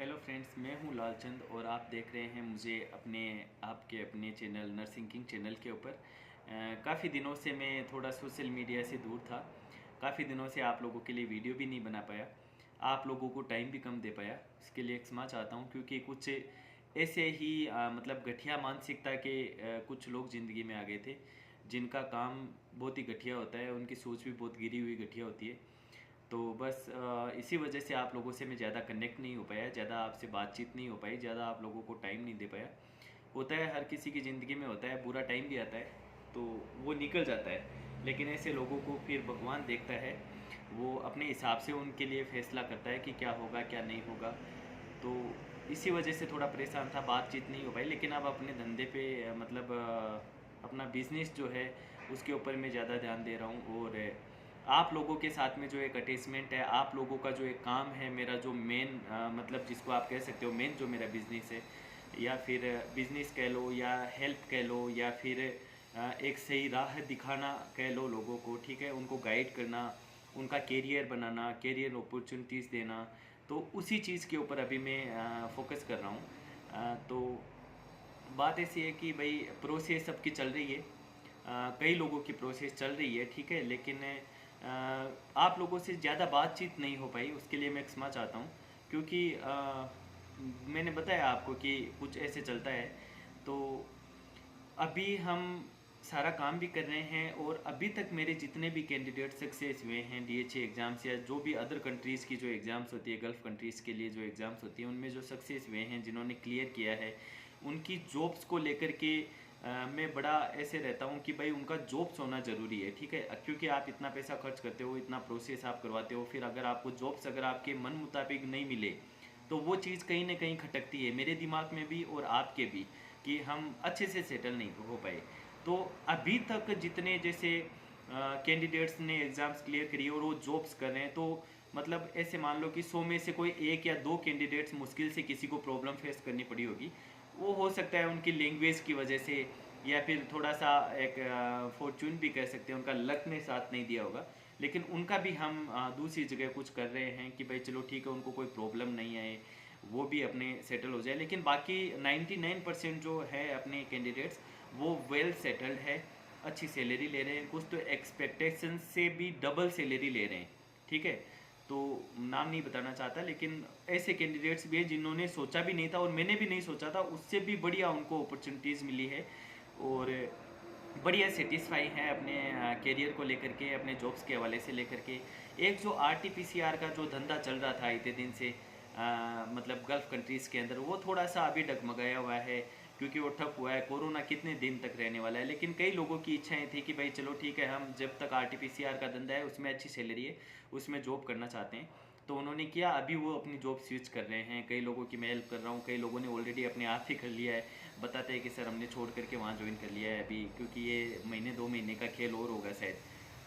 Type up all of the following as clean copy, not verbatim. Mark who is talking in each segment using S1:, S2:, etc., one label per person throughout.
S1: Hello friends, मैं हूं लालचंद और आप देख रहे हैं मुझे अपने चैनल नर्सिंग किंग चैनल के ऊपर। काफ़ी दिनों से मैं थोड़ा सोशल मीडिया से दूर था। काफ़ी दिनों से आप लोगों के लिए वीडियो भी नहीं बना पाया, आप लोगों को टाइम भी कम दे पाया। इसके लिए क्षमा चाहता हूं, क्योंकि कुछ ऐसे ही मतलब घटिया मानसिकता के कुछ लोग ज़िंदगी में आ गए थे, जिनका काम बहुत ही घटिया होता है, उनकी सोच भी बहुत गिरी हुई घटिया होती है। तो बस इसी वजह से आप लोगों से मैं ज़्यादा कनेक्ट नहीं हो पाया, ज़्यादा आपसे बातचीत नहीं हो पाई, ज़्यादा आप लोगों को टाइम नहीं दे पाया। होता है, हर किसी की ज़िंदगी में होता है, बुरा टाइम भी आता है तो वो निकल जाता है। लेकिन ऐसे लोगों को फिर भगवान देखता है, वो अपने हिसाब से उनके लिए फ़ैसला करता है कि क्या होगा क्या नहीं होगा। तो इसी वजह से थोड़ा परेशान था, बातचीत नहीं हो पाई। लेकिन अब अपने धंधे पे मतलब अपना बिज़नेस जो है उसके ऊपर मैं ज़्यादा ध्यान दे रहा हूँ। और आप लोगों के साथ में जो एक अटैचमेंट है, आप लोगों का जो एक काम है, मेरा जो मेन मतलब जिसको आप कह सकते हो मेन जो मेरा बिज़नेस है, या फिर बिज़नेस कह लो या हेल्प कह लो, या फिर एक सही राह दिखाना कह लो लोगों को, ठीक है, उनको गाइड करना, उनका कैरियर बनाना, कैरियर अपॉर्चुनिटीज़ देना। तो उसी चीज़ के ऊपर अभी मैं फोकस कर रहा हूँ। तो बात ऐसी है कि भाई प्रोसेस सबकी चल रही है, कई लोगों की प्रोसेस चल रही है, ठीक है, लेकिन आप लोगों से ज़्यादा बातचीत नहीं हो पाई, उसके लिए मैं क्षमा चाहता हूँ। क्योंकि मैंने बताया आपको कि कुछ ऐसे चलता है। तो अभी हम सारा काम भी कर रहे हैं, और अभी तक मेरे जितने भी कैंडिडेट सक्सेस हुए हैं डीएचए एग्ज़ाम्स या जो भी अदर कंट्रीज़ की जो एग्ज़ाम्स होती है, गल्फ़ कंट्रीज़ के लिए जो एग्ज़ाम्स होती है, उनमें जो सक्सेस हुए हैं, जिन्होंने क्लियर किया है, उनकी जॉब्स को लेकर के मैं बड़ा ऐसे रहता हूँ कि भाई उनका जॉब्स होना ज़रूरी है, ठीक है। क्योंकि आप इतना पैसा खर्च करते हो, इतना प्रोसेस आप करवाते हो, फिर अगर आपको जॉब्स अगर आपके मन मुताबिक नहीं मिले, तो वो चीज़ कहीं ना कहीं खटकती है मेरे दिमाग में भी और आपके भी, कि हम अच्छे से सेटल नहीं हो पाए। तो अभी तक जितने जैसे कैंडिडेट्स ने एग्ज़ाम्स क्लियर करी और वो जॉब्स कर रहे हैं, तो मतलब ऐसे मान लो कि 100 में से कोई एक या दो कैंडिडेट्स मुश्किल से किसी को प्रॉब्लम फेस करनी पड़ी होगी। वो हो सकता है उनकी लैंग्वेज की वजह से, या फिर थोड़ा सा एक फॉर्चून भी कह सकते हैं, उनका लक ने साथ नहीं दिया होगा। लेकिन उनका भी हम दूसरी जगह कुछ कर रहे हैं कि भाई चलो ठीक है, उनको कोई प्रॉब्लम नहीं आए, वो भी अपने सेटल हो जाए। लेकिन बाकी 99% जो है अपने कैंडिडेट्स, वो वेल सेटल्ड है, अच्छी सैलरी ले रहे हैं, कुछ तो एक्सपेक्टेशन से भी डबल सैलरी ले रहे हैं, ठीक है। तो नाम नहीं बताना चाहता, लेकिन ऐसे कैंडिडेट्स भी हैं जिन्होंने सोचा भी नहीं था, और मैंने भी नहीं सोचा था, उससे भी बढ़िया उनको अपॉर्चुनिटीज़ मिली है, और बढ़िया सेटिस्फाई हैं अपने करियर को लेकर के, अपने जॉब्स के हवाले से लेकर के। एक जो आरटीपीसीआर का जो धंधा चल रहा था इतने दिन से, मतलब गल्फ़ कंट्रीज़ के अंदर, वो थोड़ा सा अभी डगमगाया हुआ है, क्योंकि वो ठप हुआ है। कोरोना कितने दिन तक रहने वाला है, लेकिन कई लोगों की इच्छाएं थी कि भाई चलो ठीक है, हम जब तक आरटीपीसीआर का धंधा है, उसमें अच्छी सैलरी है, उसमें जॉब करना चाहते हैं, तो उन्होंने किया। अभी वो अपनी जॉब स्विच कर रहे हैं, कई लोगों की मैं हेल्प कर रहा हूँ, कई लोगों ने ऑलरेडी अपने आप ही कर लिया है, बताते हैं कि सर हमने छोड़ करके वहाँ ज्वाइन कर लिया है अभी, क्योंकि ये महीने 2 महीने का खेल और होगा, शायद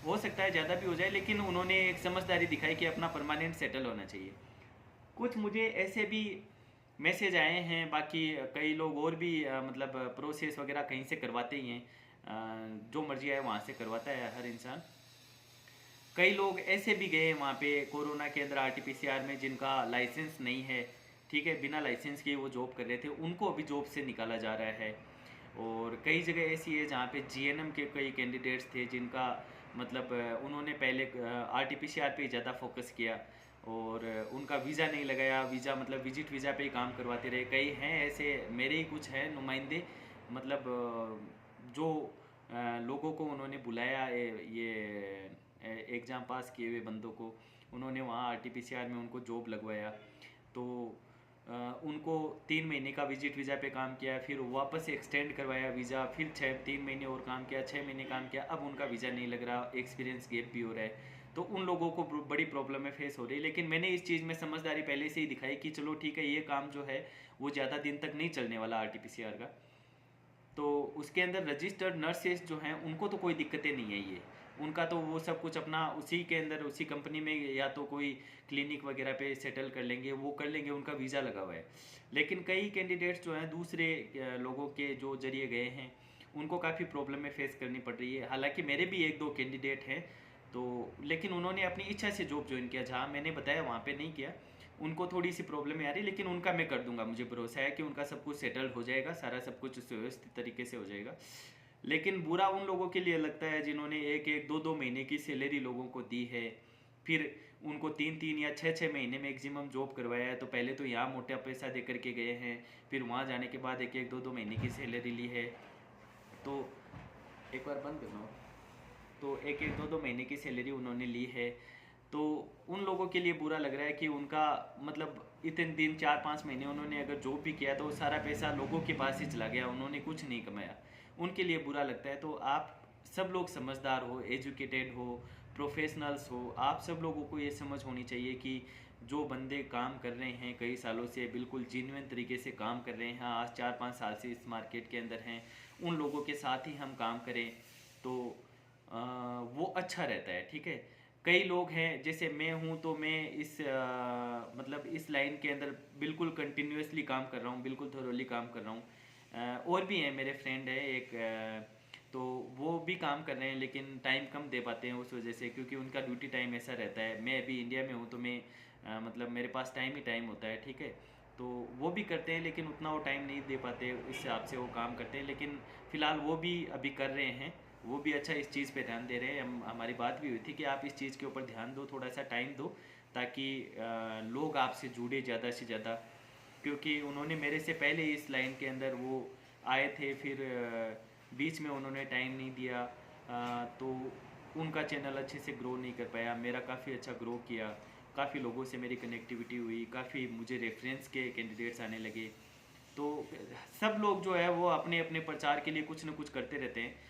S1: हो सकता है ज़्यादा भी हो जाए। लेकिन उन्होंने एक समझदारी दिखाई कि अपना परमानेंट सेटल होना चाहिए। कुछ मुझे ऐसे भी मैसेज आए हैं, बाकी कई लोग और भी मतलब प्रोसेस वगैरह कहीं से करवाते ही हैं, जो मर्जी आए वहाँ से करवाता है हर इंसान। कई लोग ऐसे भी गए वहाँ पे कोरोना के अंदर आरटीपीसीआर में, जिनका लाइसेंस नहीं है, ठीक है, बिना लाइसेंस के वो जॉब कर रहे थे, उनको अभी जॉब से निकाला जा रहा है। और कई जगह ऐसी है जहाँ पे जीएनएम के कई कैंडिडेट्स थे, जिनका मतलब उन्होंने पहले आरटीपीसीआर पे ज़्यादा फोकस किया, और उनका वीज़ा नहीं लगाया, वीज़ा मतलब विजिट वीज़ा पे ही काम करवाते रहे। कई हैं ऐसे, मेरे ही कुछ हैं नुमाइंदे, मतलब जो लोगों को उन्होंने बुलाया, ये एग्ज़ाम पास किए हुए बंदों को, उन्होंने वहाँ आरटीपीसीआर में उनको जॉब लगवाया। तो उनको 3 महीने का विजिट वीज़ा पे काम किया, फिर वापस से एक्सटेंड करवाया वीज़ा, फिर 3 महीने और काम किया, 6 महीने काम किया, अब उनका वीज़ा नहीं लग रहा, एक्सपीरियंस गैप भी हो रहा है। तो उन लोगों को बड़ी प्रॉब्लम में फेस हो रही है। लेकिन मैंने इस चीज़ में समझदारी पहले से ही दिखाई कि चलो ठीक है, ये काम जो है वो ज़्यादा दिन तक नहीं चलने वाला आरटीपीसीआर का। तो उसके अंदर रजिस्टर्ड नर्सेस जो हैं, उनको तो कोई दिक्कतें नहीं है, ये उनका तो वो सब कुछ अपना उसी के अंदर उसी कंपनी में या तो कोई क्लिनिक वगैरह पे सेटल कर लेंगे, वो कर लेंगे, उनका वीज़ा लगा हुआ है। लेकिन कई कैंडिडेट्स जो हैं दूसरे लोगों के जो जरिए गए हैं, उनको काफ़ी प्रॉब्लम में फेस करनी पड़ रही है। हालांकि मेरे भी एक दो कैंडिडेट हैं, तो लेकिन उन्होंने अपनी इच्छा से जॉब ज्वाइन किया, जहाँ मैंने बताया वहाँ पे नहीं किया। उनको थोड़ी सी प्रॉब्लम आ रही है, लेकिन उनका मैं कर दूंगा, मुझे भरोसा है कि उनका सब कुछ सेटल हो जाएगा, सारा सब कुछ सुव्यवस्थित तरीके से हो जाएगा। लेकिन बुरा उन लोगों के लिए लगता है जिन्होंने एक एक दो दो महीने की सैलरी लोगों को दी है, फिर उनको 3 3 या 6 6 महीने मैक्सिमम जॉब करवाया है। तो पहले तो यहाँ मोटा पैसा दे करके गए हैं, फिर वहाँ जाने के बाद एक एक दो दो महीने की सैलरी ली है। तो एक बार बंद करना हो, तो एक एक दो दो महीने की सैलरी उन्होंने ली है। तो उन लोगों के लिए बुरा लग रहा है कि उनका मतलब इतने दिन 4 5 महीने उन्होंने अगर जॉब भी किया तो वो सारा पैसा लोगों के पास ही चला गया, उन्होंने कुछ नहीं कमाया। उनके लिए बुरा लगता है। तो आप सब लोग समझदार हो, एजुकेटेड हो, प्रोफेशनल्स हो, आप सब लोगों को ये समझ होनी चाहिए कि जो बंदे काम कर रहे हैं कई सालों से, बिल्कुल जेन्युइन तरीके से काम कर रहे हैं, आज 4 5 साल से इस मार्केट के अंदर हैं, उन लोगों के साथ ही हम काम करें तो वो अच्छा रहता है। ठीक है, कई लोग हैं जैसे मैं हूँ, तो मैं इस मतलब इस लाइन के अंदर बिल्कुल कंटिन्यूसली काम कर रहा हूँ, बिल्कुल थोरोली काम कर रहा हूँ। और भी हैं, मेरे फ्रेंड है एक, तो वो भी काम कर रहे हैं लेकिन टाइम कम दे पाते हैं उस वजह से, क्योंकि उनका ड्यूटी टाइम ऐसा रहता है। मैं अभी इंडिया में हूँ तो मैं मतलब मेरे पास टाइम ही टाइम होता है। ठीक है, तो वो भी करते हैं लेकिन उतना वो टाइम नहीं दे पाते, इस हिसाब से वो काम करते हैं। लेकिन फ़िलहाल वो भी अभी कर रहे हैं, वो भी अच्छा इस चीज़ पे ध्यान दे रहे हैं। हमारी बात भी हुई थी कि आप इस चीज़ के ऊपर ध्यान दो, थोड़ा सा टाइम दो, ताकि लोग आपसे जुड़े ज़्यादा से ज़्यादा। क्योंकि उन्होंने मेरे से पहले इस लाइन के अंदर वो आए थे, फिर बीच में उन्होंने टाइम नहीं दिया, तो उनका चैनल अच्छे से ग्रो नहीं कर पाया। मेरा काफ़ी अच्छा ग्रो किया, काफ़ी लोगों से मेरी कनेक्टिविटी हुई, काफ़ी मुझे रेफरेंस के कैंडिडेट्स आने लगे। तो सब लोग जो है वो अपने अपने प्रचार के लिए कुछ न कुछ करते रहते हैं।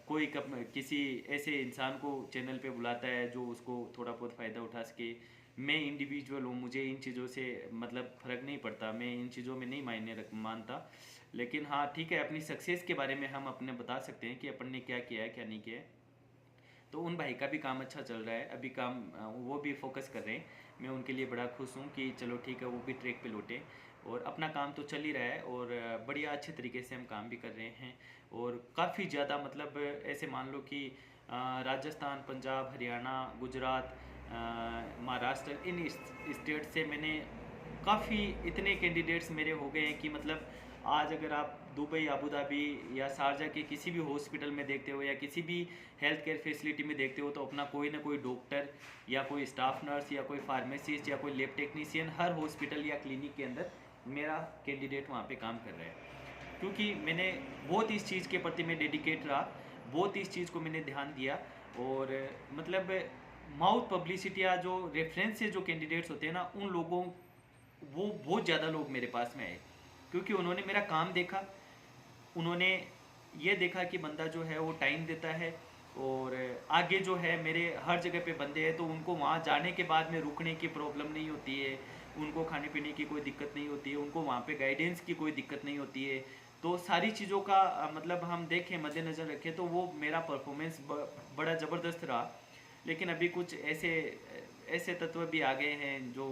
S1: कोई किसी ऐसे इंसान को चैनल पे बुलाता है जो उसको थोड़ा बहुत फ़ायदा उठा सके। मैं इंडिविजुअल हूँ, मुझे इन चीज़ों से मतलब फ़र्क नहीं पड़ता, मैं इन चीज़ों में नहीं मानता। लेकिन हाँ ठीक है, अपनी सक्सेस के बारे में हम अपने बता सकते हैं कि अपन ने क्या किया है क्या नहीं किया है। तो उन भाई का भी काम अच्छा चल रहा है, अभी काम वो भी फोकस कर रहे हैं। मैं उनके लिए बड़ा खुश हूँ कि चलो ठीक है, वो भी ट्रैक पे लौटे, और अपना काम तो चल ही रहा है, और बढ़िया अच्छे तरीके से हम काम भी कर रहे हैं। और काफ़ी ज़्यादा मतलब ऐसे मान लो कि राजस्थान, पंजाब, हरियाणा, गुजरात, महाराष्ट्र, इन स्टेट से मैंने काफ़ी इतने कैंडिडेट्स मेरे हो गए हैं कि मतलब आज अगर आप दुबई, अबू धाबी या शारजा के किसी भी हॉस्पिटल में देखते हो या किसी भी हेल्थ केयर फैसिलिटी में देखते हो, तो अपना कोई ना कोई डॉक्टर या कोई स्टाफ नर्स या कोई फार्मेसिस्ट या कोई लैब टेक्नीशियन हर हॉस्पिटल या क्लिनिक के अंदर मेरा कैंडिडेट वहाँ पे काम कर रहा है। क्योंकि मैंने बहुत इस चीज़ के प्रति मैं डेडिकेट रहा, बहुत इस चीज़ को मैंने ध्यान दिया। और मतलब माउथ पब्लिसिटी या जो रेफरेंस से जो कैंडिडेट्स होते हैं ना, उन लोगों वो बहुत ज़्यादा लोग मेरे पास में आए, क्योंकि उन्होंने मेरा काम देखा, उन्होंने ये देखा कि बंदा जो है वो टाइम देता है, और आगे जो है मेरे हर जगह पे बंदे हैं, तो उनको वहाँ जाने के बाद में रुकने की प्रॉब्लम नहीं होती है, उनको खाने पीने की कोई दिक्कत नहीं होती है, उनको वहाँ पे गाइडेंस की कोई दिक्कत नहीं होती है। तो सारी चीज़ों का मतलब हम देखें, मद्देनज़र रखें, तो वो मेरा परफॉर्मेंस बड़ा ज़बरदस्त रहा। लेकिन अभी कुछ ऐसे ऐसे तत्व भी आ गए हैं जो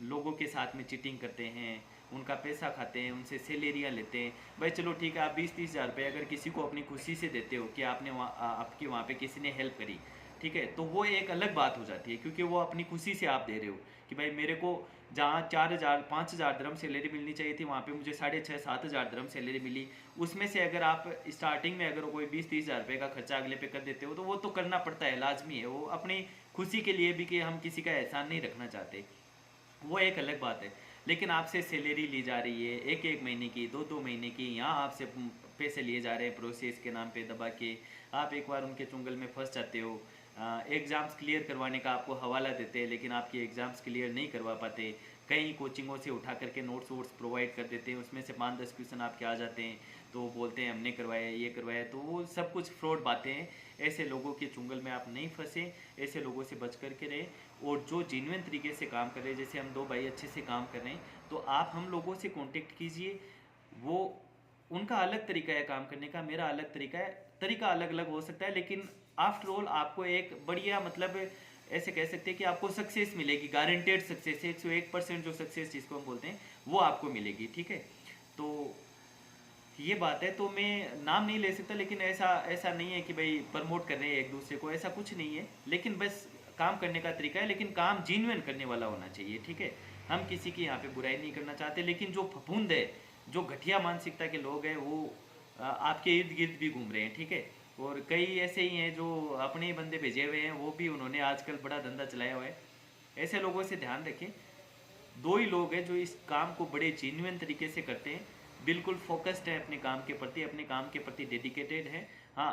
S1: लोगों के साथ में चीटिंग करते हैं, उनका पैसा खाते हैं, उनसे सैलरियाँ लेते हैं। भाई चलो ठीक है, आप 20 30 हज़ार रुपये अगर किसी को अपनी खुशी से देते हो कि आपने आपकी वहाँ पे किसी ने हेल्प करी, ठीक है, तो वो एक अलग बात हो जाती है, क्योंकि वो अपनी खुशी से आप दे रहे हो कि भाई मेरे को जहाँ 4 हज़ार 5 हज़ार दरम सैलरी मिलनी चाहिए थी, वहाँ पे मुझे 6.5 7 हज़ार दरम सैलरी मिली। उसमें से अगर आप स्टार्टिंग में अगर कोई 20 30 हज़ार रुपये का खर्चा अगले पे कर देते हो, तो वो तो करना पड़ता है, लाजमी है, वो अपनी खुशी के लिए भी, कि हम किसी का एहसान नहीं रखना चाहते, वो एक अलग बात है। लेकिन आपसे सैलरी ली जा रही है एक एक महीने की, दो दो महीने की, यहाँ आपसे पैसे लिए जा रहे हैं प्रोसेस के नाम पे दबा के, आप एक बार उनके चुंगल में फंस जाते हो। एग्ज़ाम्स क्लियर करवाने का आपको हवाला देते हैं, लेकिन आपकी एग्ज़ाम्स क्लियर नहीं करवा पाते। कई कोचिंगों से उठा करके नोट्स वोट्स प्रोवाइड कर देते हैं, उसमें से 5 10 क्वेश्चन आपके आ जाते हैं, तो बोलते हैं हमने करवाया, ये करवाया, तो वो सब कुछ फ्रॉड बातें हैं। ऐसे लोगों के चुंगल में आप नहीं फंसे, ऐसे लोगों से बच करके रहे। और जो जेन्युइन तरीके से काम कर रहे हैं, जैसे हम दो भाई अच्छे से काम कर रहे हैं, तो आप हम लोगों से कांटेक्ट कीजिए। वो उनका अलग तरीका है काम करने का, मेरा अलग तरीका है, तरीका अलग अलग हो सकता है, लेकिन आफ्टर ऑल आपको एक बढ़िया मतलब ऐसे कह सकते हैं कि आपको सक्सेस मिलेगी, गारंटेड सक्सेस, 101% जो सक्सेस जिसको हम बोलते हैं वो आपको मिलेगी। ठीक है, तो ये बात है। तो मैं नाम नहीं ले सकता, लेकिन ऐसा ऐसा नहीं है कि भाई प्रमोट कर रहे हैं एक दूसरे को, ऐसा कुछ नहीं है। लेकिन बस काम करने का तरीका है, लेकिन काम जेन्युइन करने वाला होना चाहिए, ठीक है। हम किसी की यहाँ पे बुराई नहीं करना चाहते, लेकिन जो फफूंद है, जो घटिया मानसिकता के लोग हैं, वो आपके इर्द गिर्द भी घूम रहे हैं, ठीक है। और कई ऐसे ही हैं जो अपने ही बंदे भेजे हुए हैं, वो भी उन्होंने आजकल बड़ा धंधा चलाया हुआ है। ऐसे लोगों से ध्यान रखें। दो ही लोग हैं जो इस काम को बड़े जेन्युइन तरीके से करते हैं, बिल्कुल फोकस्ड है अपने काम के प्रति, अपने काम के प्रति डेडिकेटेड है। हाँ,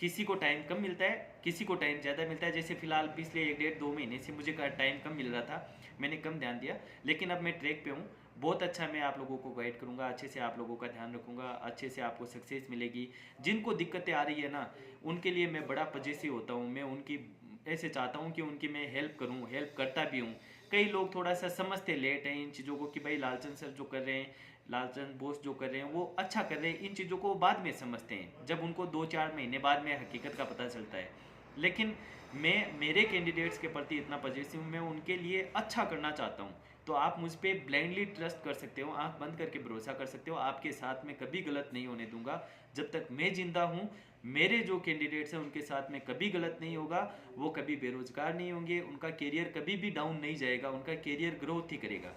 S1: किसी को टाइम कम मिलता है, किसी को टाइम ज़्यादा मिलता है। जैसे फिलहाल पिछले 1 डेढ़ 2 महीने से मुझे टाइम कम मिल रहा था, मैंने कम ध्यान दिया, लेकिन अब मैं ट्रैक पे हूँ। बहुत अच्छा मैं आप लोगों को गाइड करूँगा, अच्छे से आप लोगों का ध्यान रखूँगा, अच्छे से आपको सक्सेस मिलेगी। जिनको दिक्कतें आ रही है ना, उनके लिए मैं बड़ा पजेसिव होता हूँ, मैं उनकी ऐसे चाहता हूँ कि उनकी मैं हेल्प करूँ, हेल्प करता भी हूँ। कई लोग थोड़ा सा समझते लेट हैं इन चीज़ों को कि भाई लालचंद सर जो कर रहे हैं, लालचंद बोस जो कर रहे हैं वो अच्छा कर रहे हैं, इन चीज़ों को बाद में समझते हैं, जब उनको 2-4 महीने बाद में हकीकत का पता चलता है। लेकिन मैं मेरे कैंडिडेट्स के प्रति इतना पॉजिटिव हूँ, मैं उनके लिए अच्छा करना चाहता हूँ। तो आप मुझ पर ब्लाइंडली ट्रस्ट कर सकते हो, आँख बंद करके भरोसा कर सकते हो। आपके साथ में कभी गलत नहीं होने दूंगा। जब तक मैं जिंदा हूँ, मेरे जो कैंडिडेट्स हैं उनके साथ में कभी गलत नहीं होगा। वो कभी बेरोजगार नहीं होंगे, उनका करियर कभी भी डाउन नहीं जाएगा, उनका करियर ग्रोथ ही करेगा।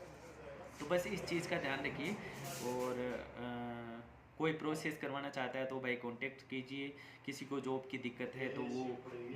S1: तो बस इस चीज़ का ध्यान रखिए। और कोई प्रोसेस करवाना चाहता है तो भाई कांटेक्ट कीजिए। किसी को जॉब की दिक्कत है तो वो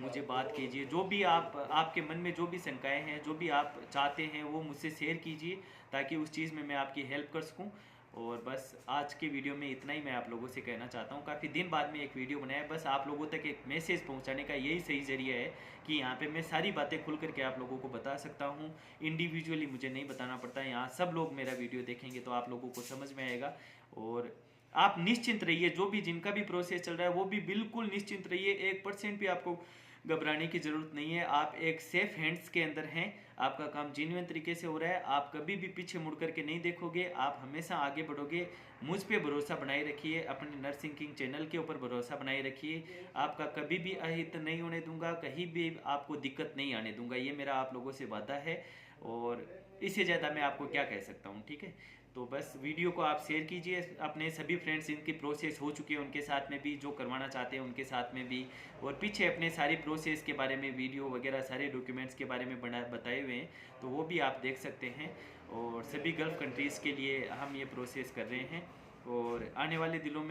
S1: मुझे बात कीजिए। जो भी आपके मन में जो भी शंकाएं हैं, जो भी आप चाहते हैं, वो मुझसे शेयर कीजिए, ताकि उस चीज़ में मैं आपकी हेल्प कर सकूं। और बस आज के वीडियो में इतना ही मैं आप लोगों से कहना चाहता हूँ। काफ़ी दिन बाद में एक वीडियो बनाया, बस आप लोगों तक एक मैसेज पहुँचाने का यही सही जरिया है कि यहाँ पे मैं सारी बातें खुल करके आप लोगों को बता सकता हूँ। इंडिविजुअली मुझे नहीं बताना पड़ता, यहाँ सब लोग मेरा वीडियो देखेंगे तो आप लोगों को समझ में आएगा। और आप निश्चिंत रहिए, जो भी जिनका भी प्रोसेस चल रहा है वो भी बिल्कुल निश्चिंत रहिए। 1% भी आपको घबराने की ज़रूरत नहीं है। आप एक सेफ हैंड्स के अंदर हैं, आपका काम जेन्युइन तरीके से हो रहा है। आप कभी भी पीछे मुड़ करके नहीं देखोगे, आप हमेशा आगे बढ़ोगे। मुझ पे भरोसा बनाए रखिए, अपने नर्सिंग किंग चैनल के ऊपर भरोसा बनाए रखिए। आपका कभी भी अहित नहीं होने दूंगा, कहीं भी आपको दिक्कत नहीं आने दूंगा, ये मेरा आप लोगों से वादा है। और इससे ज़्यादा मैं आपको क्या कह सकता हूँ, ठीक है। तो बस वीडियो को आप शेयर कीजिए अपने सभी फ्रेंड्स, इनकी प्रोसेस हो चुकी है उनके साथ में भी, जो करवाना चाहते हैं उनके साथ में भी। और पीछे अपने सारी प्रोसेस के बारे में वीडियो वगैरह, सारे डॉक्यूमेंट्स के बारे में बताए हुए हैं, तो वो भी आप देख सकते हैं। और सभी गल्फ़ कंट्रीज़ के लिए हम ये प्रोसेस कर रहे हैं। और आने वाले दिनों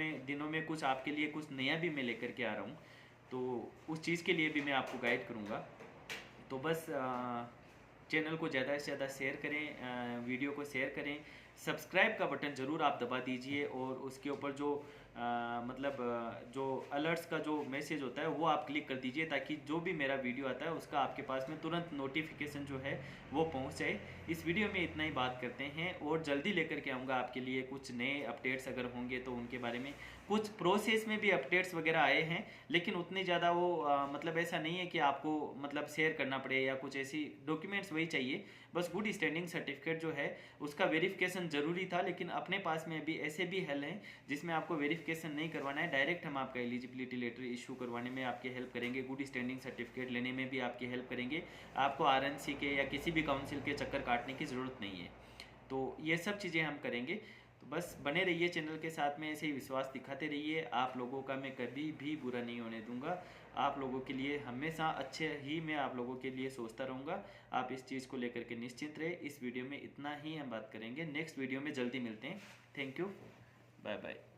S1: में कुछ आपके लिए कुछ नया भी मैं लेकर के आ रहा हूँ, तो उस चीज़ के लिए भी मैं आपको गाइड करूँगा। तो बस चैनल को ज़्यादा से ज़्यादा शेयर करें, वीडियो को शेयर करें। सब्सक्राइब का बटन ज़रूर आप दबा दीजिए, और उसके ऊपर जो जो अलर्ट्स का जो मैसेज होता है वो आप क्लिक कर दीजिए, ताकि जो भी मेरा वीडियो आता है उसका आपके पास में तुरंत नोटिफिकेशन जो है वो पहुंच जाए। इस वीडियो में इतना ही बात करते हैं, और जल्दी लेकर के आऊँगा आपके लिए कुछ नए अपडेट्स अगर होंगे तो उनके बारे में। कुछ प्रोसेस में भी अपडेट्स वगैरह आए हैं, लेकिन उतने ज़्यादा वो मतलब ऐसा नहीं है कि आपको मतलब शेयर करना पड़े या कुछ ऐसी डॉक्यूमेंट्स वही चाहिए। बस गुड स्टैंडिंग सर्टिफिकेट जो है उसका वेरिफिकेशन ज़रूरी था, लेकिन अपने पास में अभी ऐसे भी हेल्प हैं जिसमें आपको वेरिफिकेशन नहीं करवाना है, डायरेक्ट हम आपका एलिजिबिलिटी लेटर इशू करवाने में आपकी हेल्प करेंगे, गुड स्टैंडिंग सर्टिफिकेट लेने में भी आपकी हेल्प करेंगे। आपको आरएनसी के या किसी भी काउंसिल के चक्कर काटने की ज़रूरत नहीं है। तो ये सब चीज़ें हम करेंगे। तो बस बने रहिए चैनल के साथ में, ऐसे ही विश्वास दिखाते रहिए। आप लोगों का मैं कभी भी बुरा नहीं होने दूंगा। आप लोगों के लिए हमेशा अच्छे ही मैं आप लोगों के लिए सोचता रहूँगा। आप इस चीज़ को लेकर के निश्चिंत रहे। इस वीडियो में इतना ही हम बात करेंगे, नेक्स्ट वीडियो में जल्दी मिलते हैं। Thank you, bye bye.